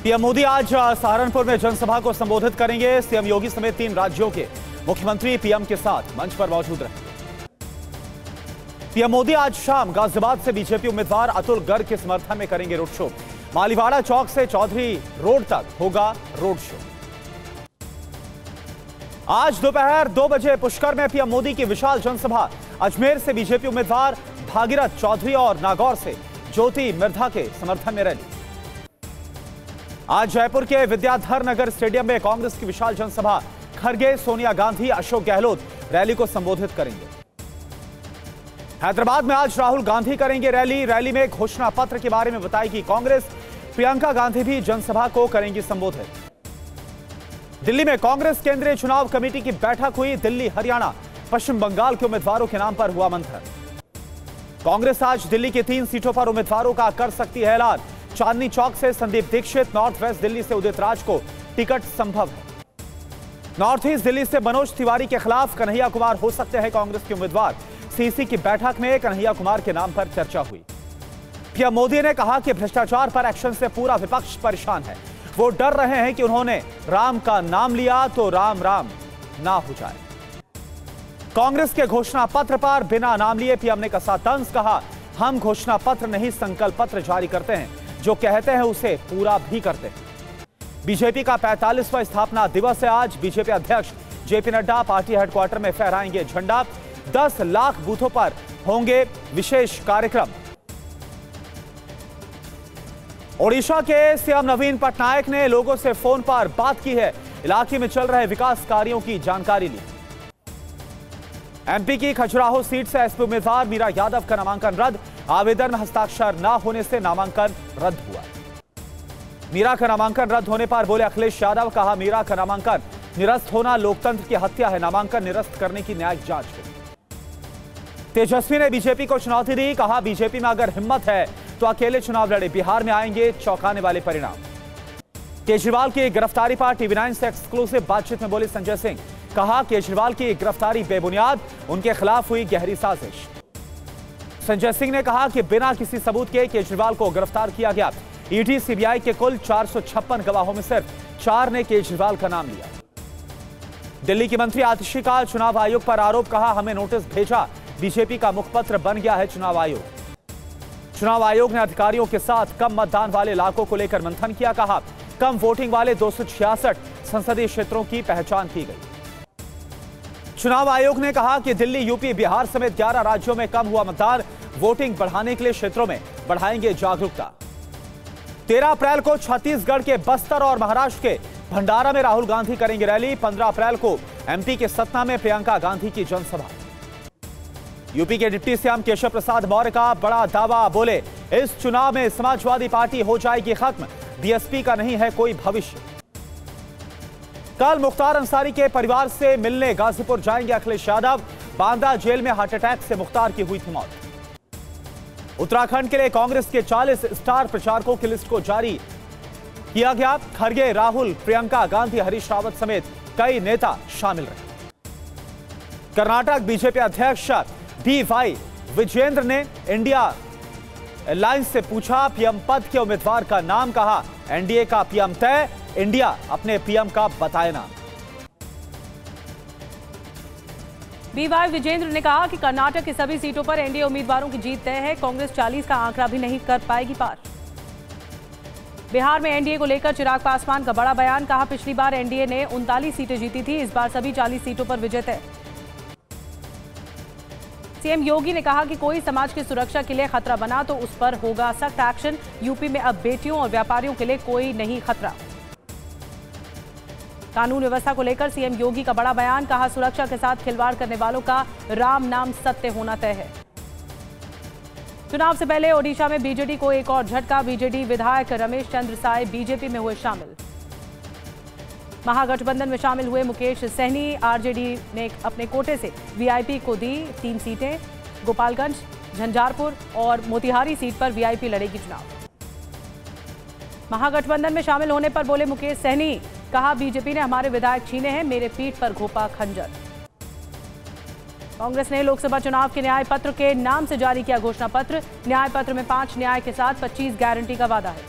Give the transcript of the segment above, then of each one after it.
PM Modi आज सहारनपुर में जनसभा को संबोधित करेंगे। सीएम योगी समेत 3 राज्यों के मुख्यमंत्री पीएम के साथ मंच पर मौजूद रहेंगे। पीएम मोदी आज शाम गाजियाबाद से बीजेपी उम्मीदवार अतुल गर्ग के समर्थन में करेंगे रोड शो। मालीवाड़ा चौक से चौधरी रोड तक होगा रोड शो। आज दोपहर 2 बजे पुष्कर में पीएम मोदी की विशाल जनसभा। अजमेर से बीजेपी उम्मीदवार भागीरथ चौधरी और नागौर से ज्योति मिर्धा के समर्थन में रैली। आज जयपुर के विद्याधर नगर स्टेडियम में कांग्रेस की विशाल जनसभा। खड़गे, सोनिया गांधी, अशोक गहलोत रैली को संबोधित करेंगे। हैदराबाद में आज राहुल गांधी करेंगे रैली में घोषणा पत्र के बारे में बताएगी कांग्रेस। प्रियंका गांधी भी जनसभा को करेंगी संबोधित। दिल्ली में कांग्रेस केंद्रीय चुनाव कमेटी की बैठक हुई। दिल्ली, हरियाणा, पश्चिम बंगाल के उम्मीदवारों के नाम पर हुआ मंथन। कांग्रेस आज दिल्ली की 3 सीटों पर उम्मीदवारों का कर सकती है ऐलान। चांदनी चौक से संदीप दीक्षित, नॉर्थ वेस्ट दिल्ली से उदित राज को टिकट संभव है। नॉर्थ ईस्ट दिल्ली से मनोज तिवारी के खिलाफ कन्हैया कुमार हो सकते हैं कांग्रेस के उम्मीदवार। सीसी की बैठक में कन्हैया कुमार के नाम पर चर्चा हुई। पीएम मोदी ने कहा कि भ्रष्टाचार पर एक्शन से पूरा विपक्ष परेशान है। वो डर रहे हैं कि उन्होंने राम का नाम लिया तो राम राम ना हो जाए। कांग्रेस के घोषणा पत्र पर बिना नाम लिए पीएम ने कसा तंज। कहा, हम घोषणा पत्र नहीं संकल्प पत्र जारी करते हैं, जो कहते हैं उसे पूरा भी करते हैं। बीजेपी का 45वां स्थापना दिवस है आज। बीजेपी अध्यक्ष जेपी नड्डा पार्टी हेडक्वार्टर में फहराएंगे झंडा। 10 लाख बूथों पर होंगे विशेष कार्यक्रम। ओडिशा के सीएम नवीन पटनायक ने लोगों से फोन पर बात की है। इलाके में चल रहे विकास कार्यों की जानकारी ली। एमपी की खजुराहो सीट से एसपी उम्मीदवार मीरा यादव का नामांकन रद्द। आवेदन में हस्ताक्षर न होने से नामांकन रद्द हुआ। मीरा का नामांकन रद्द होने पर बोले अखिलेश यादव। कहा, मीरा का नामांकन निरस्त होना लोकतंत्र की हत्या है। नामांकन निरस्त करने की न्यायिक जांच हो। तेजस्वी ने बीजेपी को चुनौती दी। कहा, बीजेपी में अगर हिम्मत है तो अकेले चुनाव लड़े। बिहार में आएंगे चौंकाने वाले परिणाम। केजरीवाल की गिरफ्तारी पर टीवी9 से एक्सक्लूसिव बातचीत में बोले संजय सिंह। कहा, केजरीवाल की गिरफ्तारी बेबुनियाद, उनके खिलाफ हुई गहरी साजिश। संजय सिंह ने कहा कि बिना किसी सबूत के केजरीवाल को गिरफ्तार किया गया। ईडी सीबीआई के कुल 456 गवाहों में सिर्फ 4 ने केजरीवाल का नाम लिया। दिल्ली की मंत्री आतिशी का चुनाव आयोग पर आरोप। कहा, हमें नोटिस भेजा, बीजेपी का मुखपत्र बन गया है चुनाव आयोग। चुनाव आयोग ने अधिकारियों के साथ कम मतदान वाले इलाकों को लेकर मंथन किया। कहा, कम वोटिंग वाले 266 संसदीय क्षेत्रों की पहचान की गई। चुनाव आयोग ने कहा कि दिल्ली, यूपी, बिहार समेत 11 राज्यों में कम हुआ मतदान। वोटिंग बढ़ाने के लिए क्षेत्रों में बढ़ाएंगे जागरूकता। 13 अप्रैल को छत्तीसगढ़ के बस्तर और महाराष्ट्र के भंडारा में राहुल गांधी करेंगे रैली। 15 अप्रैल को एमपी के सतना में प्रियंका गांधी की जनसभा। यूपी के डिप्टी सीएम केशव प्रसाद मौर्य का बड़ा दावा। बोले, इस चुनाव में समाजवादी पार्टी हो जाएगी खत्म। बीएसपी का नहीं है कोई भविष्य। कल मुख्तार अंसारी के परिवार से मिलने गाजीपुर जाएंगे अखिलेश यादव। बांदा जेल में हार्ट अटैक से मुख्तार की हुई थी मौत। उत्तराखंड के लिए कांग्रेस के 40 स्टार प्रचारकों की लिस्ट को जारी किया गया। खड़गे, राहुल, प्रियंका गांधी, हरीश रावत समेत कई नेता शामिल रहे। कर्नाटक बीजेपी अध्यक्ष डी.वाई. विजेंद्र ने इंडिया अलायंस से पूछा पीएम पद के उम्मीदवार का नाम। कहा, एनडीए का पीएम तय, इंडिया अपने पीएम का बताए नाम। डी.वाई. विजेंद्र ने कहा कि कर्नाटक की सभी सीटों पर एनडीए उम्मीदवारों की जीत तय है। कांग्रेस 40 का आंकड़ा भी नहीं कर पाएगी पार। बिहार में एनडीए को लेकर चिराग पासवान का बड़ा बयान। कहा, पिछली बार एनडीए ने 39 सीटें जीती थी, इस बार सभी 40 सीटों पर विजय तय। सीएम योगी ने कहा कि कोई समाज की सुरक्षा के लिए खतरा बना तो उस पर होगा सख्त एक्शन। यूपी में अब बेटियों और व्यापारियों के लिए कोई नहीं खतरा। कानून व्यवस्था को लेकर सीएम योगी का बड़ा बयान। कहा, सुरक्षा के साथ खिलवाड़ करने वालों का राम नाम सत्य होना तय है। चुनाव से पहले ओडिशा में बीजेडी को एक और झटका। बीजेडी विधायक रमेश चंद्र साय बीजेपी में हुए शामिल। महागठबंधन में शामिल हुए मुकेश सहनी। आरजेडी ने अपने कोटे से वीआईपी को दी 3 सीटें। गोपालगंज, झंझारपुर और मोतिहारी सीट पर वीआईपी लड़ेगी चुनाव। महागठबंधन में शामिल होने पर बोले मुकेश सहनी। कहा, बीजेपी ने हमारे विधायक छीने हैं, मेरे पीठ पर घोंपा खंजर। कांग्रेस ने लोकसभा चुनाव के न्याय पत्र के नाम से जारी किया घोषणा पत्र। न्याय पत्र में 5 न्याय के साथ 25 गारंटी का वादा है।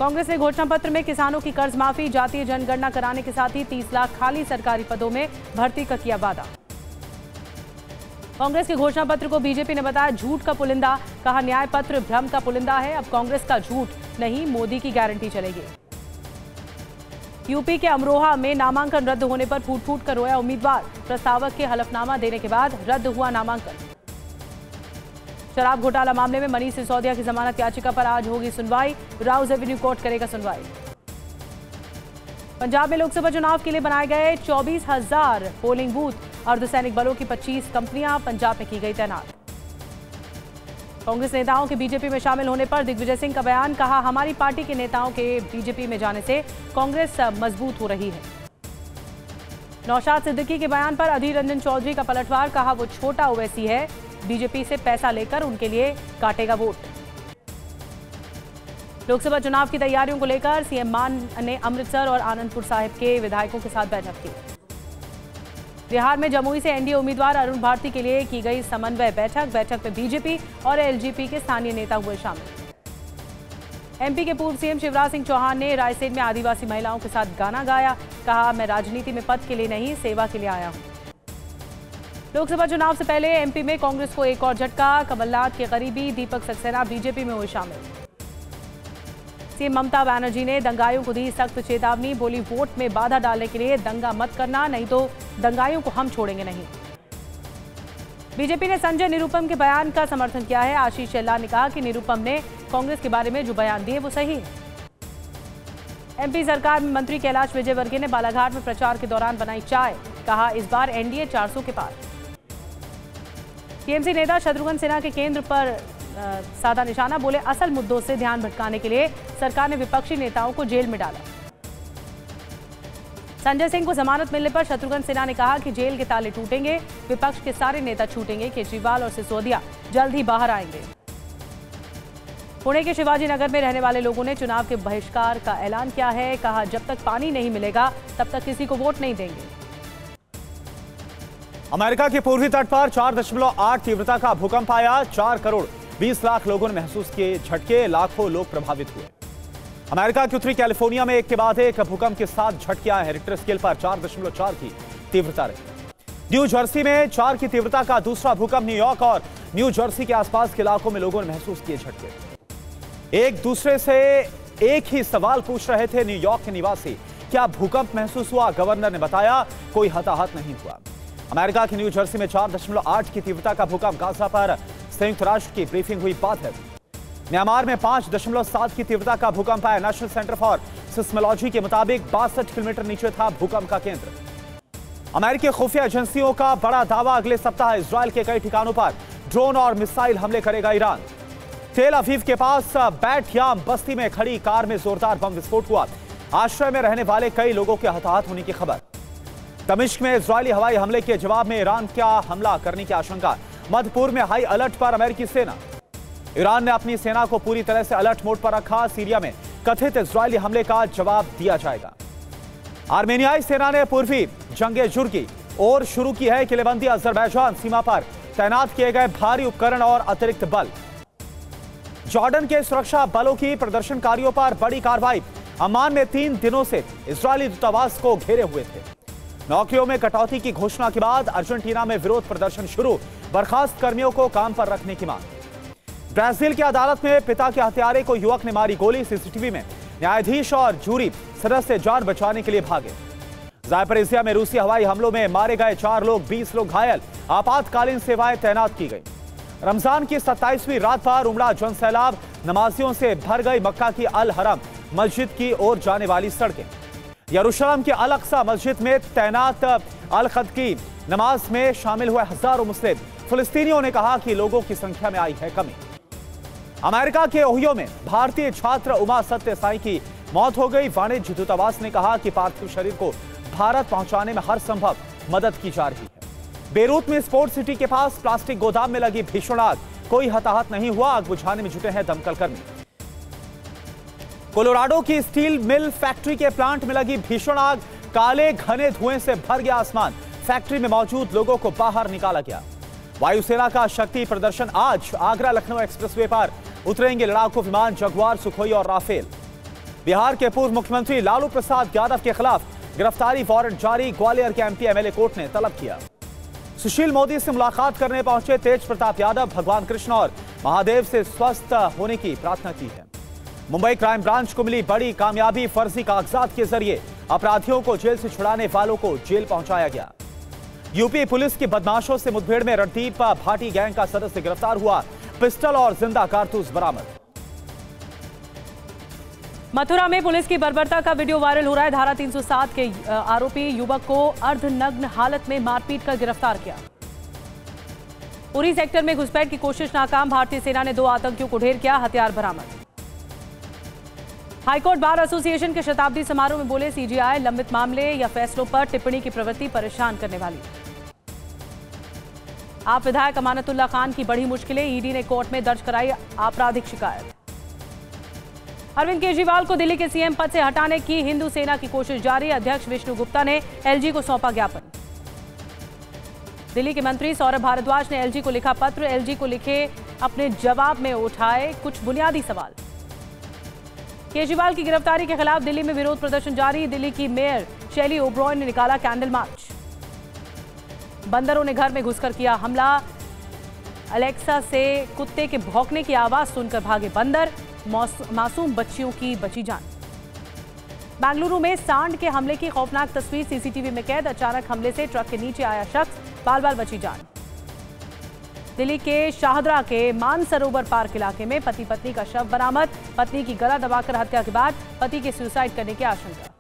कांग्रेस ने घोषणा पत्र में किसानों की कर्ज माफी, जातीय जनगणना कराने के साथ ही 30 लाख खाली सरकारी पदों में भर्ती का किया वादा। कांग्रेस के घोषणा पत्र को बीजेपी ने बताया झूठ का पुलिंदा, कहा न्याय पत्र भ्रम का पुलिंदा है, अब कांग्रेस का झूठ नहीं मोदी की गारंटी चलेगी। यूपी के अमरोहा में नामांकन रद्द होने पर फूट फूट कर रोया उम्मीदवार, प्रस्तावक के हलफनामा देने के बाद रद्द हुआ नामांकन। शराब घोटाला मामले में मनीष सिसोदिया की जमानत याचिका पर आज होगी सुनवाई, राउज एवेन्यू कोर्ट करेगा सुनवाई। पंजाब में लोकसभा चुनाव के लिए बनाए गए 24,000 पोलिंग बूथ, अर्धसैनिक बलों की 25 कंपनियां पंजाब में की गई तैनात। कांग्रेस नेताओं के बीजेपी में शामिल होने पर दिग्विजय सिंह का बयान, कहा हमारी पार्टी के नेताओं के बीजेपी में जाने से कांग्रेस मजबूत हो रही है। नौशाद सिद्दीकी के बयान पर अधीर रंजन चौधरी का पलटवार, कहा वो छोटा ओवैसी है, बीजेपी से पैसा लेकर उनके लिए काटेगा वोट। लोकसभा चुनाव की तैयारियों को लेकर सीएम मान ने अमृतसर और आनंदपुर साहिब के विधायकों के साथ बैठक की। बिहार में जमुई से एनडीए उम्मीदवार अरुण भारती के लिए की गई समन्वय बैठक में बीजेपी और एलजेपी के स्थानीय नेता हुए शामिल। एमपी के पूर्व सीएम शिवराज सिंह चौहान ने रायसेन में आदिवासी महिलाओं के साथ गाना गाया, कहा मैं राजनीति में पद के लिए नहीं सेवा के लिए आया हूं। लोकसभा चुनाव से पहले एमपी में कांग्रेस को एक और झटका, कमलनाथ के करीबी दीपक सक्सेना बीजेपी में हुए शामिल। सीएम ममता बनर्जी ने दंगाइयों को दी सख्त चेतावनी, बोली वोट में बाधा डालने के लिए दंगा मत करना, नहीं तो दंगाइयों को हम छोड़ेंगे नहीं। बीजेपी ने संजय निरुपम के बयान का समर्थन किया है। आशीष शेलार ने कहा कि निरुपम ने कांग्रेस के बारे में जो बयान दिए वो सही है। एमपी सरकार में मंत्री कैलाश विजयवर्गीय ने बालाघाट में प्रचार के दौरान बनाई चाय, कहा इस बार एनडीए 400 के पार। टीएमसी नेता शत्रुघ्न सिन्हा के केंद्र पर साधा निशाना, बोले असल मुद्दों से ध्यान भटकाने के लिए सरकार ने विपक्षी नेताओं को जेल में डाला। संजय सिंह को जमानत मिलने पर शत्रुघ्न सिन्हा ने कहा कि जेल के ताले टूटेंगे, विपक्ष के सारे नेता छूटेंगे, केजरीवाल और सिसोदिया जल्द ही बाहर आएंगे। पुणे के शिवाजी नगर में रहने वाले लोगों ने चुनाव के बहिष्कार का ऐलान किया है, कहा जब तक पानी नहीं मिलेगा तब तक किसी को वोट नहीं देंगे। अमेरिका के पूर्वी तट पर 4.8 तीव्रता का भूकंप आया, 4 करोड़ 20 लाख लोगों ने महसूस किए झटके, लाखों लोग प्रभावित हुए। अमेरिका के उत्तरी कैलिफोर्निया में एक के बाद एक भूकंप के साथ झटके आए हैं। रिक्टर स्केल पर 4.4 की तीव्रता रही। न्यू जर्सी में 4 की तीव्रता का दूसरा भूकंप, न्यूयॉर्क और न्यू जर्सी के आसपास के इलाकों में लोगों ने महसूस किए झटके। एक दूसरे से एक ही सवाल पूछ रहे थे न्यूयॉर्क के निवासी, क्या भूकंप महसूस हुआ? गवर्नर ने बताया कोई हताहत नहीं हुआ। अमेरिका के न्यू जर्सी में 4.8 की तीव्रता का भूकंप। गाजा पर संयुक्त राष्ट्र की ब्रीफिंग हुई, बात है। म्यांमार में 5.7 की तीव्रता का भूकंप आया। नेशनल सेंटर फॉर सिस्मोलॉजी के मुताबिक 62 किलोमीटर नीचे था भूकंप का केंद्र। अमेरिकी खुफिया एजेंसियों का बड़ा दावा, अगले सप्ताह इजरायल के कई ठिकानों पर ड्रोन और मिसाइल हमले करेगा ईरान। तेल अवीव के पास बैट याम बस्ती में खड़ी कार में जोरदार बम विस्फोट हुआ, आश्रय में रहने वाले कई लोगों के हताहत होने की खबर। दमिश्क में इजरायली हवाई हमले के जवाब में ईरान क्या हमला करने की आशंका। मध्य पूर्व में हाई अलर्ट पर अमेरिकी सेना। ईरान ने अपनी सेना को पूरी तरह से अलर्ट मोड पर रखा। सीरिया में कथित इजरायली हमले का जवाब दिया जाएगा। आर्मेनियाई सेना ने पूर्वी जंगे जुर्गी और शुरू की है किलेबंदी। अजरबैजान सीमा पर तैनात किए गए भारी उपकरण और अतिरिक्त बल। जॉर्डन के सुरक्षा बलों की प्रदर्शनकारियों पर बड़ी कार्रवाई। अम्मान में 3 दिनों से इजरायली दूतावास को घेरे हुए थे। नौकरियों में कटौती की घोषणा के बाद अर्जेंटीना में विरोध प्रदर्शन शुरू, बर्खास्त कर्मियों को काम पर रखने की मांग। ब्राजील की अदालत में पिता के हत्यारे को युवक ने मारी गोली, सीसीटीवी में न्यायाधीश और जूरी सदस्य जान बचाने के लिए भागे। जायपरिसिया में रूसी हवाई हमलों में मारे गए 4 लोग, 20 लोग घायल, आपातकालीन सेवाएं तैनात की गई। रमजान की 27वीं रात पर उमड़ा जनसैलाब, नमाजियों से भर गई मक्का की अल हरम मस्जिद की ओर जाने वाली सड़कें। यरूशलेम के अल अक्सा मस्जिद में तैनात अल खद की नमाज में शामिल हुए हजारों मुस्लिम। फिलिस्तीनियों ने कहा कि लोगों की संख्या में आई है कमी। अमेरिका के ओहियो में भारतीय छात्र उमा सत्य साई की मौत हो गई। वाणिज्य दूतावास ने कहा कि पार्थिव शरीर को भारत पहुंचाने में हर संभव मदद की जा रही है। बेरूत में स्पोर्ट सिटी के पास प्लास्टिक गोदाम में लगी भीषण आग, कोई हताहत नहीं हुआ। आग बुझाने में जुटे हैं दमकल कर्मी। कोलोराडो की स्टील मिल फैक्ट्री के प्लांट में लगी भीषण आग, काले घने धुएं से भर गया आसमान। फैक्ट्री में मौजूद लोगों को बाहर निकाला गया। वायुसेना का शक्ति प्रदर्शन आज। आगरा लखनऊ एक्सप्रेसवे पर उतरेंगे लड़ाकू विमान, जगुआर, सुखोई और राफेल। बिहार के पूर्व मुख्यमंत्री लालू प्रसाद यादव के खिलाफ गिरफ्तारी वारंट जारी, ग्वालियर के एमपी एमएलए कोर्ट ने तलब किया। सुशील मोदी से मुलाकात करने पहुंचे तेज प्रताप यादव, भगवान कृष्ण और महादेव से स्वस्थ होने की प्रार्थना की है। मुंबई क्राइम ब्रांच को मिली बड़ी कामयाबी, फर्जी कागजात के जरिए अपराधियों को जेल से छुड़ाने वालों को जेल पहुंचाया गया। यूपी पुलिस की बदमाशों से मुठभेड़ में रणदीप भाटी गैंग का सदस्य गिरफ्तार हुआ, पिस्टल और जिंदा कारतूस बरामद। मथुरा में पुलिस की बर्बरता का वीडियो वायरल हो रहा है। धारा 307 के आरोपी युवक को अर्धनग्न हालत में मारपीट कर गिरफ्तार किया। उरी सेक्टर में घुसपैठ की कोशिश नाकाम, भारतीय सेना ने 2 आतंकियों को ढेर किया, हथियार बरामद। हाईकोर्ट बार एसोसिएशन के शताब्दी समारोह में बोले सीजेआई, लंबित मामले या फैसलों पर टिप्पणी की प्रवृत्ति परेशान करने वाली। आप विधायक अमानतुल्लाह खान की बढ़ी मुश्किलें, ईडी ने कोर्ट में दर्ज कराई आपराधिक शिकायत। अरविंद केजरीवाल को दिल्ली के सीएम पद से हटाने की हिंदू सेना की कोशिश जारी, अध्यक्ष विष्णु गुप्ता ने एलजी को सौंपा ज्ञापन। दिल्ली के मंत्री सौरभ भारद्वाज ने एलजी को लिखा पत्र, एलजी को लिखे अपने जवाब में उठाए कुछ बुनियादी सवाल। केजरीवाल की गिरफ्तारी के खिलाफ दिल्ली में विरोध प्रदर्शन जारी, दिल्ली की मेयर शैली ओब्रॉय ने निकाला कैंडल मार्च। बंदरों ने घर में घुसकर किया हमला, अलेक्सा से कुत्ते के भौंकने की आवाज सुनकर भागे बंदर, मासूम बच्चियों की बची जान। बेंगलुरु में सांड के हमले की खौफनाक तस्वीर सीसीटीवी में कैद, अचानक हमले से ट्रक के नीचे आया शख्स, बाल बाल बची जान। दिल्ली के शाहदरा के मानसरोवर पार्क इलाके में पति पत्नी का शव बरामद, पत्नी की गला दबाकर हत्या के बाद पति के सुसाइड करने की आशंका।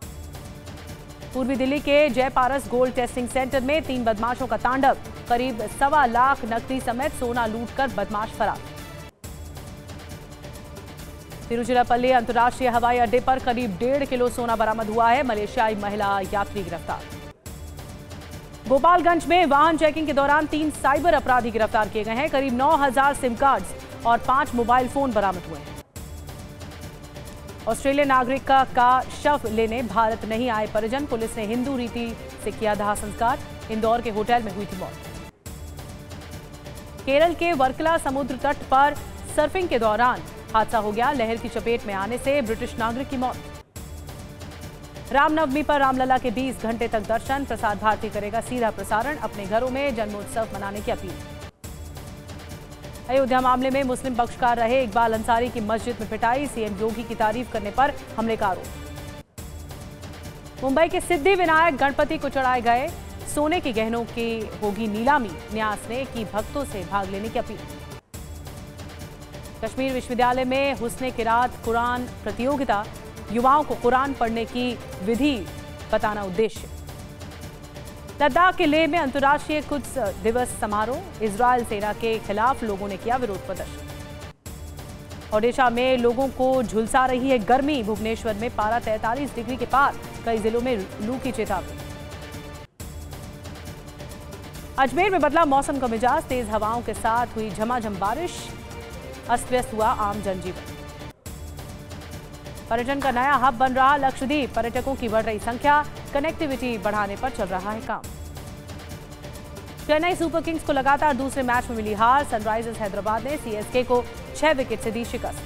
पूर्वी दिल्ली के जयपारस गोल्ड टेस्टिंग सेंटर में 3 बदमाशों का तांडव, करीब 1.25 लाख नकदी समेत सोना लूटकर बदमाश फरार। तिरुचिरापल्ली अंतर्राष्ट्रीय हवाई अड्डे पर करीब 1.5 किलो सोना बरामद हुआ है, मलेशियाई महिला यात्री गिरफ्तार। गोपालगंज में वाहन चेकिंग के दौरान 3 साइबर अपराधी गिरफ्तार किए गए हैं, करीब 9000 सिम कार्ड्स और 5 मोबाइल फोन बरामद हुए हैं। ऑस्ट्रेलियन नागरिक का शव लेने भारत नहीं आए परिजन, पुलिस ने हिंदू रीति से किया दाह संस्कार, इंदौर के होटल में हुई थी मौत। केरल के वर्कला समुद्र तट पर सर्फिंग के दौरान हादसा हो गया, लहर की चपेट में आने से ब्रिटिश नागरिक की मौत। रामनवमी पर रामलला के 20 घंटे तक दर्शन, प्रसार भारती करेगा सीधा प्रसारण, अपने घरों में जन्मोत्सव मनाने की अपील। अयोध्या मामले में मुस्लिम पक्षकार रहे इकबाल अंसारी की मस्जिद में पिटाई, सीएम योगी की तारीफ करने पर हमले का आरोप। मुंबई के सिद्धि विनायक गणपति को चढ़ाए गए सोने के गहनों की होगी नीलामी, न्यास ने की भक्तों से भाग लेने की अपील। कश्मीर विश्वविद्यालय में हुस्ने किरात कुरान प्रतियोगिता, युवाओं को कुरान पढ़ने की विधि बताना उद्देश्य। लद्दाख के लेह में अंतर्राष्ट्रीय कुद्स दिवस समारोह, इजरायल सेना के खिलाफ लोगों ने किया विरोध प्रदर्शन। ओडिशा में लोगों को झुलसा रही है गर्मी, भुवनेश्वर में पारा 43 डिग्री के पार, कई जिलों में लू की चेतावनी। अजमेर में बदला मौसम का मिजाज, तेज हवाओं के साथ हुई झमाझम बारिश, अस्त व्यस्त हुआ आम जनजीवन। पर्यटन का नया हब बन रहा लक्षद्वीप, पर्यटकों की बढ़ रही संख्या, कनेक्टिविटी बढ़ाने पर चल रहा है काम। चेन्नई सुपर किंग्स को लगातार दूसरे मैच में मिली हार, सनराइजर्स हैदराबाद ने सीएसके को 6 विकेट से दी शिकस्त।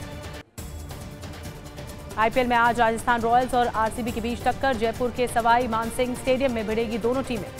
आईपीएल में आज राजस्थान रॉयल्स और आरसीबी के बीच टक्कर, जयपुर के सवाई मानसिंह स्टेडियम में भिड़ेगी दोनों टीमें।